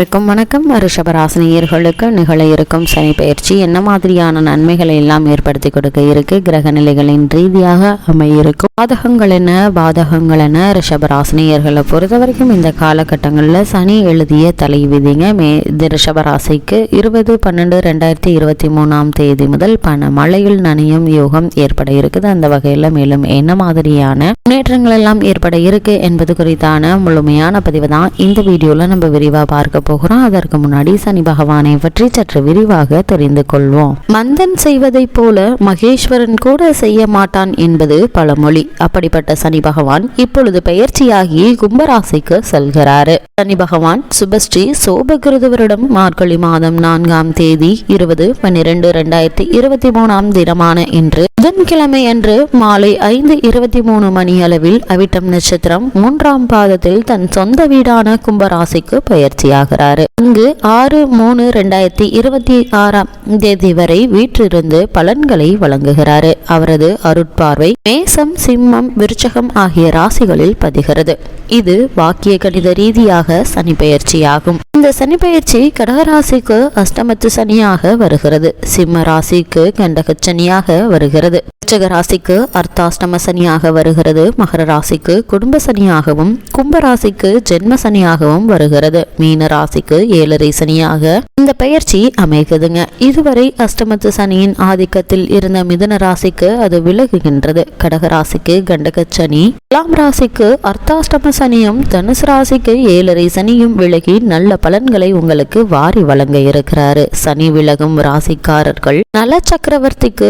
வணக்கம். ரிஷபராசினியர்களுக்கு நிகழ இருக்கும் சனி பயிற்சி என்ன மாதிரியான நன்மைகளை எல்லாம் ஏற்படுத்தி கொடுக்க இருக்கு, கிரக நிலைகளின் ரீதியாக அமையிருக்கும் பாதகங்கள் என்ன பாதகங்கள் என்ன, ரிஷபராசினியர்களை பொறுத்த வரைக்கும் இந்த காலகட்டங்களில் சனி எழுதிய தலை விதிங்க. ரிஷபராசிக்கு 20/12/2023 முதல் பண மழையில் நனையும் யோகம் ஏற்பட இருக்குது. அந்த வகையில் மேலும் என்ன மாதிரியான முன்னேற்றங்கள் எல்லாம் ஏற்பட இருக்கு என்பது குறித்தான முழுமையான பதிவு தான் இந்த வீடியோல நம்ம விரிவாக பார்க்க போகிறோம். அதற்கு முன்னாடி சனி பகவானை பற்றி சற்று விரிவாக தெரிந்து கொள்வோம். மந்தன் செய்வதை போல மகேஸ்வரன் கூட செய்ய மாட்டான் என்பது பழமொழி. அப்படிப்பட்ட சனி பகவான் இப்பொழுது பெயர்ச்சியாகி கும்பராசிக்கு செல்கிறாரு. சனி பகவான் சுபஸ்ரீ சோபகிருது வருடம் மார்கழி மாதம் 4ஆம் தேதி 20/12/2023 தினமான இன்று புதன்கிழமை அன்று மாலை 5:23 மணி அளவில் அவிட்டம் நட்சத்திரம் 3ஆம் பாதத்தில் தன் சொந்த வீடான கும்பராசிக்கு பயிற்சியாகிறார். இங்கு 6/3/2026 வரை வீற்றிருந்து பலன்களை வழங்குகிறார். அவரது அருட்பார்வை மேசம், சிம்மம், விருச்சகம் ஆகிய ராசிகளில் பதிகிறது. இது வாக்கிய கணித ரீதியாக சனி பயிற்சியாகும். இந்த சனி பயிற்சி கடகராசிக்கு அஷ்டமத்து சனியாக வருகிறது. சிம்ம ராசிக்கு கண்டக சனியாக வருகிறது. விருச்சிக ராசிக்கு அர்த்தாஷ்டம சனியாக வருகிறது. மகர ராசிக்கு குடும்ப சனியாகவும் கும்ப ராசிக்கு ஜென்ம சனியாகவும் வருகிறது. மீன ராசிக்கு 7.5 சனியாக இந்த பயிற்சி அமைக்குதுங்க. இதுவரை அஷ்டமத்து சனியின் ஆதிக்கத்தில் இருந்த மிதுன ராசிக்கு அது விலகுகின்றது. கடக ராசிக்கு கண்டக சனி, துலாம் ராசிக்கு அர்த்தாஷ்டம சனியும் தனுசு ராசிக்கு 7.5 சனியும் விலகி நல்ல பலன்களை உங்களுக்கு வாரி வழங்க இருக்கிறாரு. சனி விலகும் ராசிக்காரர்கள் நல சக்கரவர்த்திக்கு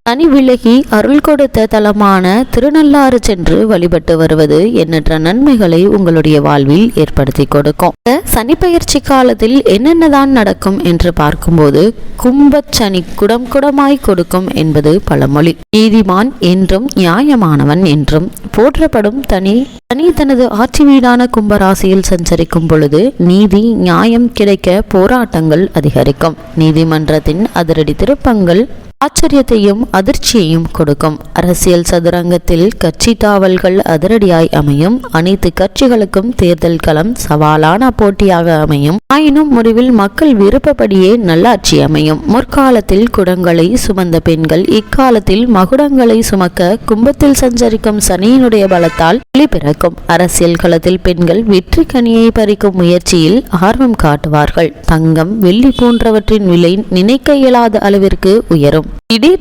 சனி விலகி அருள் கொடுத்த தலமான திருநள்ளாறு சென்று வழிபட்டு வருவது எண்ணற்ற நன்மைகளை உங்களுடைய வாழ்வில் ஏற்படுத்தி கொடுக்கும். சனி பயிற்சி காலத்தில் என்னென்னதான் நடக்கும் என்று பார்க்கும்போது கும்பச்சனி குடம் குடமாய் கொடுக்கும் என்பது பழமொழி. நீதிமான் என்றும் நியாயமானவன் என்றும் போற்றப்படும் சனி தனது ஆட்சி வீடான கும்பராசியில் சஞ்சரிக்கும் பொழுது நீதி நியாயம் கிடைக்க போராட்டங்கள் அதிகரிக்கும். நீதிமன்றத்தின் அதிரடி திருப்பங்கள் ஆச்சரியத்தையும் அதிர்ச்சியையும் கொடுக்கும். அரசியல் சதுரங்கத்தில் கட்சி தாவல்கள் அதிரடியாய் அமையும். அனைத்து கட்சிகளுக்கும் தேர்தல் களம் சவாலான போட்டியாக அமையும். ஆயினும் முடிவில் மக்கள் விருப்பப்படியே நல்லாட்சி அமையும். முற்காலத்தில் குடங்களை சுமந்த பெண்கள் இக்காலத்தில் மகுடங்களை சுமக்க கும்பத்தில் சஞ்சரிக்கும் சனியினுடைய பலத்தால் பிறக்கும். அரசியல் களத்தில் பெண்கள் வெற்றி கனியை பறிக்கும் முயற்சியில் ஆர்வம் காட்டுவார்கள். தங்கம், வெள்ளி போன்றவற்றின் விலை நினைக்க இயலாத அளவிற்கு உயரும்.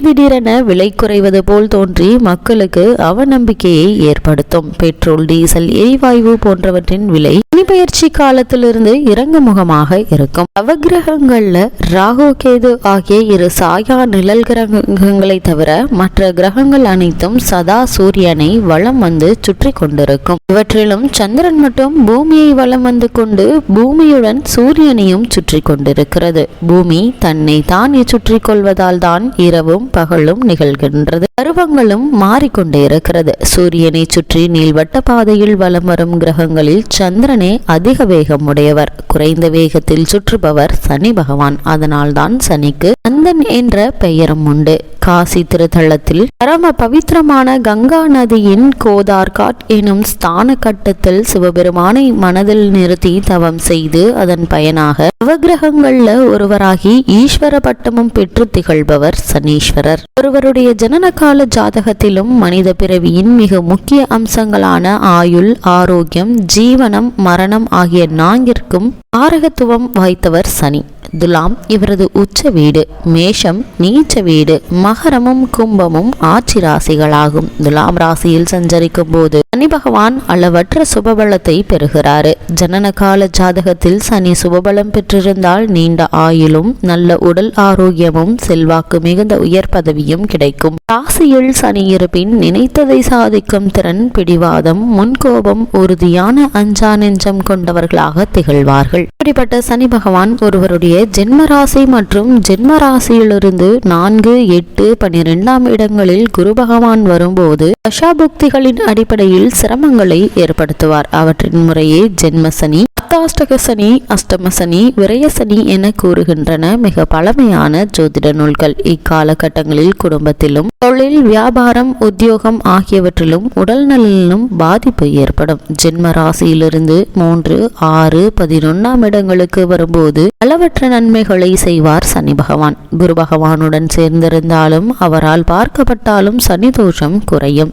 திடீரென விலை குறைவது போல் தோன்றி மக்களுக்கு அவநம்பிக்கையை ஏற்படுத்தும். பெட்ரோல், டீசல், எரிவாயு போன்றவற்றின் விலை பயிற்சி காலத்திலிருந்து இறங்கு முகமாக இருக்கும். நவகிரகங்கள்ல ராகு, கேது ஆகிய 2 சாயா நிழல் கிரகங்களை தவிர மற்ற கிரகங்கள் அனைத்தும் சதா சூரியனை வலம் வந்து சுற்றி கொண்டிருக்கும். இவற்றிலும் சந்திரன் மட்டும் பூமியை வலம் வந்து கொண்டு பூமியுடன் சூரியனையும் சுற்றி கொண்டிருக்கிறது. பூமி தன்னை தானே சுற்றி கொள்வதால் தான் இரவும் பகலும் நிகழ்கின்றது. பருவங்களும் மாறிக்கொண்டே இருக்கிறது. சூரியனை சுற்றி நீள்வட்ட பாதையில் வலம் வரும் கிரகங்களில் சந்திரனே அதிக வேகம் உடையவர். குறைந்த வேகத்தில் சுற்றுபவர் சனி பகவான். அதனால்தான் சனிக்கு நந்தன் என்ற பெயரும் உண்டு. காசி திருத்தலத்தில் பரம பவித்திரமான கங்கா நதியின் கோதார்காட் எனும் ஸ்தான கட்டத்தில் சிவபெருமானை மனதில் நிறுத்தி தவம் செய்து அதன் பயனாக நவகிரகங்கள்ல ஒருவராகி ஈஸ்வர பட்டமும் பெற்று திகழ்பவர் சனீஸ்வரர். ஒருவருடைய ஜனன கால ஜாதகத்திலும் மனித பிறவியின் மிக முக்கிய அம்சங்களான ஆயுள், ஆரோக்கியம், ஜீவனம், மரணம் ஆகிய 4ற்கும் ஆரகத்துவம் வாய்த்தவர் சனி. துலாம் இவரது உச்ச வீடு, மேஷம் நீச்ச வீடு, மகரமும் கும்பமும் ஆட்சி ராசிகளாகும். துலாம் ராசியில் சஞ்சரிக்கும் போது சனி பகவான் அளவற்ற சுபபலத்தை பெறுகிறாரு. ஜனன கால ஜாதகத்தில் சனி சுபபலம் பெற்றிருந்தால் நீண்ட ஆயுளும் நல்ல உடல் ஆரோக்கியமும் செல்வாக்கு மிகுந்த உயர் பதவியும் கிடைக்கும். ராசியில் சனி இருப்பின் நினைத்ததை சாதிக்கும் திறன், பிடிவாதம், முன்கோபம், உறுதியான அஞ்சா நெஞ்சம் கொண்டவர்களாக திகழ்வார்கள். இப்படிப்பட்ட சனி பகவான் ஒருவருடைய ஜென்மராசி மற்றும் ஜென்மராசியிலிருந்து 4, 8, 12ஆம் இடங்களில் குரு பகவான் வரும்போது தசாபுக்திகளின் அடிப்படையில் சிரமங்களை ஏற்படுத்துவார். அவற்றின் முறையே ஜென்ம சனி, அஷ்டாஷ்டக சனி, அஷ்டம சனி, விரய சனி என கூறுகின்றன மிக பழமையான ஜோதிட நூல்கள். இக்காலகட்டங்களில் குடும்பத்திலும் தொழில், வியாபாரம், உத்தியோகம் ஆகியவற்றிலும் உடல் நலனிலும் பாதிப்பு ஏற்படும். ஜென்ம ராசியிலிருந்து 3, 6, 11ஆம் இடங்களுக்கு வரும்போது அளவற்ற நன்மைகளை செய்வார் சனி பகவான். குரு பகவானுடன் சேர்ந்திருந்தாலும் அவரால் பார்க்கப்பட்டாலும் சனி தோஷம் குறையும்.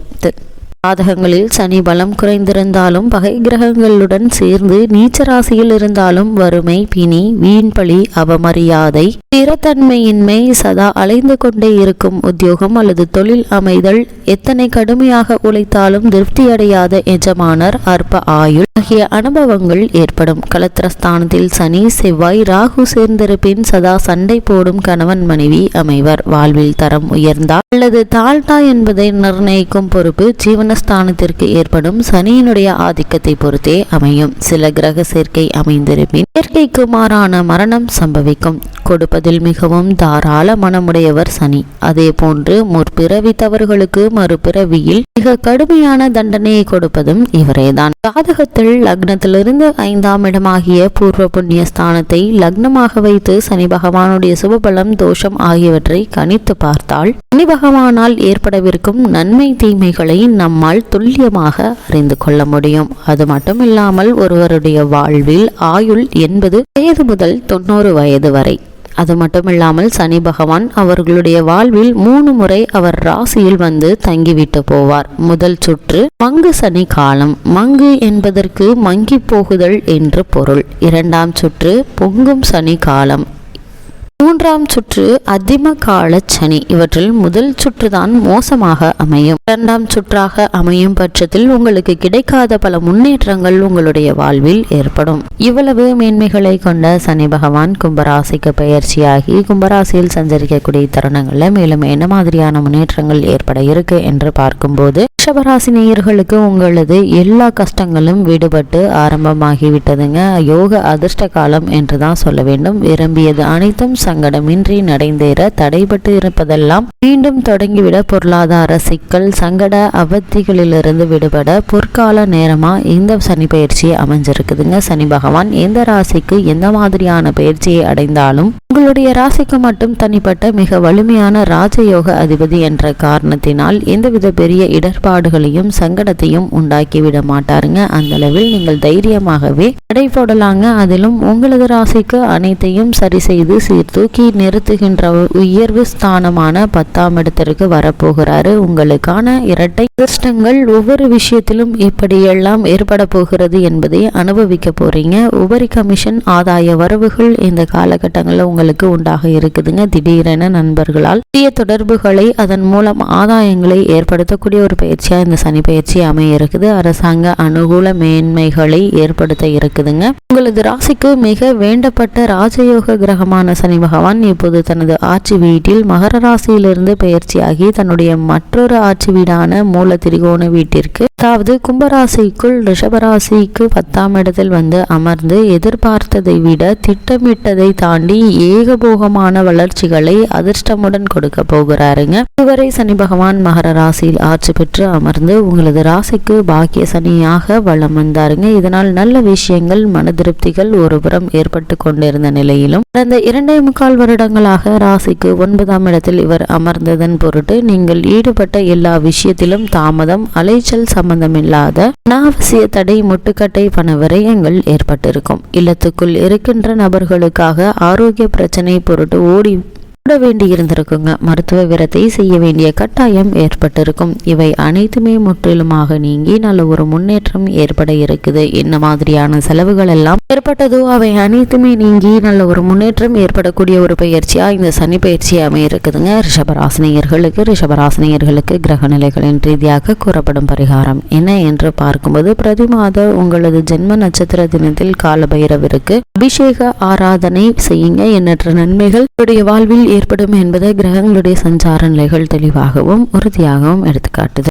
ஜாதகங்களில் சனி பலம் குறைந்திருந்தாலும் பகை கிரகங்களுடன் சேர்ந்து நீச்ச ராசியில் இருந்தாலும் வறுமை, பிணி, வீண்பழி, அவமரியாதை, ஸ்திரத்தன்மையின்மை, சதா அலைந்து கொண்டே இருக்கும் உத்தியோகம் அல்லது தொழில் அமைதல், எத்தனை கடுமையாக உழைத்தாலும் திருப்தியடையாத எஜமானர், அற்ப ஆயுள் ஆகிய அனுபவங்கள் ஏற்படும். களத்திரஸ்தானத்தில் சனி, செவ்வாய், ராகு சேர்ந்திருப்பின் சதா சண்டை போடும் கணவன் மனைவி அமைவர். வாழ்வில் தரம் உயர்ந்தால் அல்லது தாழ்த்தா என்பதை நிர்ணயிக்கும் பொறுப்பு ஜீவனஸ்தானத்திற்கு ஏற்படும் சனியினுடைய ஆதிக்கத்தை பொறுத்தே அமையும். சில கிரக சேர்க்கை அமைந்திருப்பின் இயற்கைக்கு மாறான மரணம் சம்பவிக்கும். கொடுப்பதில் மிகவும் தாராள மனமுடையவர் சனி. அதே போன்று முற்பிறவி தவறுகளுக்கு மறுபிறவியில் மிக கடுமையான தண்டனையை கொடுப்பதும் இவரேதான். ஜாதகத்தில் லக்னத்திலிருந்து 5ஆம் இடமாகிய பூர்வ புண்ணிய ஸ்தானத்தை லக்னமாக வைத்து சனி பகவானுடைய சுபபலம், தோஷம் ஆகியவற்றை கணித்து பார்த்தால் சனி பகவானால் ஏற்படவிருக்கும் நன்மை தீமைகளை நம்மால் துல்லியமாக அறிந்து கொள்ள முடியும். அது மட்டுமில்லாமல் ஒருவருடைய வாழ்வில் ஆயுள் 80 வயது முதல் 90 வயது வரை. அது மட்டுமில்லாமல் சனி பகவான் அவர்களுடைய வாழ்வில் 3 முறை அவர் ராசியில் வந்து தங்கிவிட்டு போவார். முதல் சுற்று மங்கு சனி காலம். மங்கு என்பதற்கு மங்கி போகுதல் என்று பொருள். 2ஆம் சுற்று பொங்கும் சனி காலம். 3ஆம் சுற்று அதிம கால சனி. இவற்றில் முதல் சுற்றுதான் மோசமாக அமையும். 2ஆம் சுற்றாக அமையும் பட்சத்தில் உங்களுக்கு கிடைக்காத பல முன்னேற்றங்கள் உங்களுடைய வாழ்வில் ஏற்படும். இவ்வளவு மேன்மைகளை கொண்ட சனி பகவான் கும்பராசிக்கு பயிற்சியாகி கும்பராசியில் சஞ்சரிக்கக்கூடிய தருணங்கள்ல மேலும் என்ன மாதிரியான முன்னேற்றங்கள் ஏற்பட இருக்கு என்று பார்க்கும்போது, ரிஷபராசி நேயர்களுக்கு உங்களது எல்லா கஷ்டங்களும் விடுபட்டு ஆரம்பமாகிவிட்டதுங்க. யோக அதிர்ஷ்ட காலம் என்றுதான் சொல்ல வேண்டும். விரும்பியது அனைத்தும் சங்கடமின்றி நடைந்தேற தடைபட்டு இருப்பதெல்லாம் மீண்டும் தொடங்கிவிட, பொருளாதார சிக்கல், சங்கட அவதிகளிலிருந்து விடுபட பொற்கால நேரமா இந்த சனி பயிற்சி அமைஞ்சிருக்குதுங்க. சனி பகவான் எந்த ராசிக்கு எந்த மாதிரியான பயிற்சியை அடைந்தாலும் உங்களுடைய ராசிக்கு மட்டும் தனிப்பட்ட மிக வலிமையான ராஜயோக அதிபதி என்ற காரணத்தினால் எந்தவித பெரிய இடர்பாடுகளையும் சங்கடத்தையும் உண்டாக்கிவிட மாட்டாருங்க. அந்த அளவில் நீங்கள் தைரியமாகவே நடை போடலாங்க. அதிலும் உங்களது ராசிக்கு அனைத்தையும் சரி செய்து சீர்தூக்கி நிறுத்துகின்ற உயர்வு ஸ்தானமான 10ஆம் இடத்திற்கு வரப்போகிறாரு. உங்களுக்கான இரட்டை அதிர்ஷ்டங்கள் ஒவ்வொரு விஷயத்திலும் எப்படியெல்லாம் ஏற்பட போகிறது என்பதை அனுபவிக்க போறீங்க. உபரி கமிஷன் ஆதாய வரவுகள் இந்த காலகட்டங்களில் உங்களுக்கு உண்டாக இருக்குதுங்க. திடீரென நண்பர்களால் புதிய தொடர்புகளை, அதன் மூலம் ஆதாயங்களை ஏற்படுத்தக்கூடிய ஒரு பயிற்சியா இந்த சனி பயிற்சி அமைய இருக்குது. அரசாங்க அனுகூல மேன்மைகளை ஏற்படுத்த இருக்குதுங்க. உங்களது ராசிக்கு மிக வேண்டப்பட்ட ராஜயோக கிரகமான சனி பகவான் இப்போது தனது ஆட்சி வீட்டில் மகர ராசியிலிருந்து பயிற்சியாகி தன்னுடைய மற்றொரு ஆட்சி வீடான மூல திரிகோண வீட்டிற்கு, அதாவது கும்பராசிக்குள் ரிஷபராசிக்கு 10ஆம் இடத்தில் வந்து அமர்ந்து எதிர்பார்த்ததை விட திட்டமிட்டதை தாண்டி ஏகபோகமான வளர்ச்சிகளை அதிர்ஷ்டமுடன் கொடுக்க போகிறாருங்க. இதுவரை சனி பகவான் மகர ராசியில் ஆட்சி பெற்று அமர்ந்து உங்களது ராசிக்கு பாக்கிய சனியாக வலம் வந்தாருங்க. இதனால் நல்ல விஷயங்கள், மன திருப்திகள் ஒருபுறம் ஏற்பட்டு கொண்டிருந்த நிலையிலும் கடந்த 2.25 வருடங்களாக ராசிக்கு 9ஆம் இடத்தில் இவர் அமர்ந்ததன் பொருட்டு நீங்கள் ஈடுபட்ட எல்லா விஷயத்திலும் தாமதம், அலைச்சல் சம்பந்தமில்லாத அனாவசிய தடை, முட்டுக்கட்டை, பண விரயங்கள் ஏற்பட்டிருக்கும். இல்லத்துக்குள் இருக்கின்ற நபர்களுக்காக ஆரோக்கிய பிரச்சனை பொருட்டு ஓட வேண்டி இருந்திருக்குங்க. மருத்துவ விரத்தை செய்ய வேண்டிய கட்டாயம் ஏற்பட்டிருக்கும். இவை அனைத்துமே முற்றிலுமாக நீங்கி நல்ல ஒரு முன்னேற்றம் ஏற்பட இருக்குது. என்ன மாதிரியான செலவுகள் எல்லாம் ஏற்பட்டதோ அவை அனைத்துமே நீங்கி நல்ல ஒரு முன்னேற்றம் ஏற்படக்கூடிய ஒரு பயிற்சியா இந்த சனி பயிற்சி அமைய இருக்குதுங்க. ரிஷபராசினியர்களுக்கு கிரக நிலைகளின் ரீதியாக கூறப்படும் பரிகாரம் என்ன என்று பார்க்கும்போது, பிரதி மாத உங்களது ஜென்ம நட்சத்திர தினத்தில் கால பைரவருக்கு அபிஷேக ஆராதனை செய்யுங்க. எண்ணற்ற நன்மைகள் வாழ்வில் ஏற்படும் என்பதை கிரகங்களுடைய சஞ்சார நிலைகள் தெளிவாகவும் உறுதியாகவும் எடுத்துக்காட்டுது.